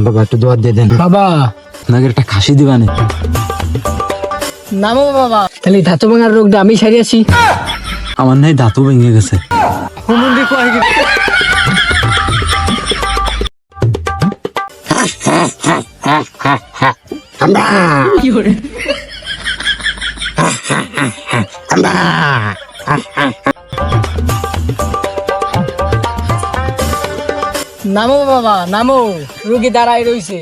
বাবা একটু দোয়া দিয়ে দেন বাবা। আপনাকে একটা খাসি দিবানে। নামো বাবা, তাহলে ধাতু ভাঙার রোগটা আমি সারিয়াছি। আমার নাই দাঁতও ভেঙে গেছে। নামো বাবা নামো, রোগী দাঁড়াই রইছে।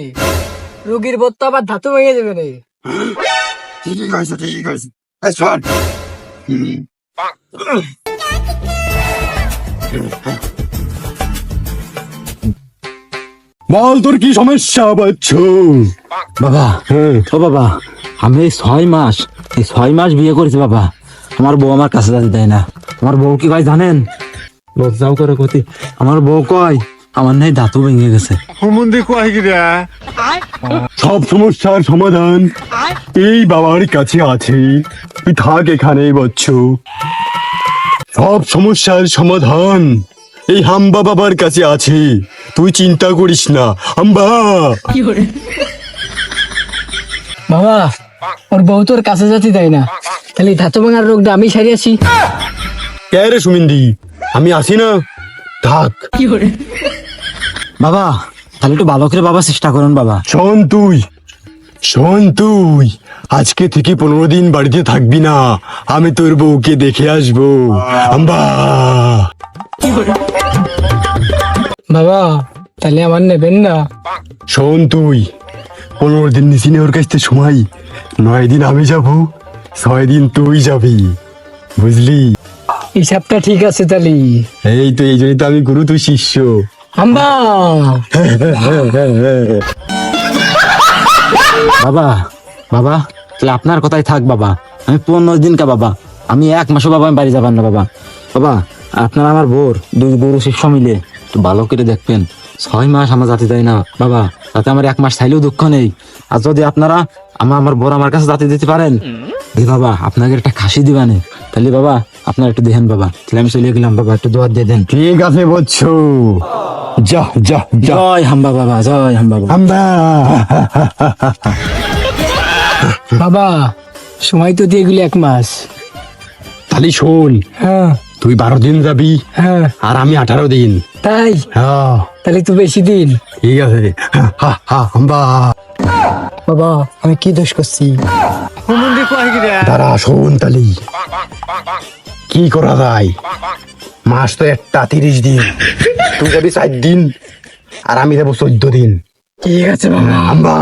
রোগীর বোধ তো আবার ধাতু ভেঙে যাবে রে। ঠিকই কইছো এই শোন। বল তোর কি সমস্যা বাচ্চু? বাবা ও বাবা, আমি এই 6 মাস বিয়ে করেছি বাবা। আমার বউ আমার কাছে যেতে দেয় না। আমার বউ কি কয় জানেন? লজ্জাও করে ক্ষতি। আমার বউ কয় আমার নাই দাঁতও ভেঙে গেছে। সব সমস্যার সমাধান এই বাবার কাছে আছে। তুই থাক এখানে বাচ্চু। সব সমস্যার সমাধান এই হাম্বা বাবার কাছে আছে। তুই চিন্তা করিস না হাম্বা। বাবা ওর বউ তোর কাছে যেতে দেয় না, তাহলে ধাতু ভাঙার রোগটা আমি সারিয়াছি। কে রে সুমিন্দি, আমি আসি না, থাক। বাবা তাহলে একটু ভালো করে বাবা চেষ্টা করুন বাবা। শোন তুই আজকে থেকে 15 দিন বাড়িতে থাকবি না। আমি তোর বউকে দেখে আসবো হাম্বা। বাবা তাহলে আমার নেবেন না? শোন তুই 15 দিন নিচিনে ওর কাছ থেকে সময়, 9 দিন আমি যাব, 6 দিন তুই যাবি, বুঝলি? হিসাবটা ঠিক আছে তাহলে। এই তো এই জন্যই তো আমি গুরু, তুই শিষ্য। হাম্বা বাবা বাবা তাহলে আপনার কথাই থাক বাবা। আমি 15 দিন কা বাবা, আমি 1 মাসও বাবা আমি বাড়ি যাবার না বাবা। বাবা আপনার আমার বোর 2 গরু শিষ্য মিলে একটু ভালো করে দেখবেন। 6 মাস আমার জাতি দেয় না বাবা, তাতে আমার 1 মাস চাইলেও দুঃখ নেই। আর যদি আপনারা আমার বোর আমার কাছে জাতি দিতে পারেন দি বাবা, আপনাকে একটা খাসি দিবানে। তাহলে বাবা আপনার একটু দেখেন বাবা। তাহলে আমি চলে গেলাম বাবা, একটু দোয়া দিয়ে দেন। ঠিক আছে বচ্চু, যা যা যা। জয় হাম্বা বাবা, জয় হাম্বা বাবা। হাম্বা। বাবা সময় তো দিয়ে গেলি 1 মাস। তাহলে শোন, হ্যাঁ তুই 12 দিন যাবি হ্যাঁ। আর আমি 18 দিন। তাই হ্যাঁ তাহলে তো বেশি দিন। ঠিক আছে। হাম্বা। বাবা আমি কি দোষ করছি? দাঁড়া শোন তাহলে কি করা যায়। মাস তো একটা 30 দিন, তুই যাবি 4 দিন আর আমি যাবো 14 দিন। ঠিক আছে বাবা। হাম্বা।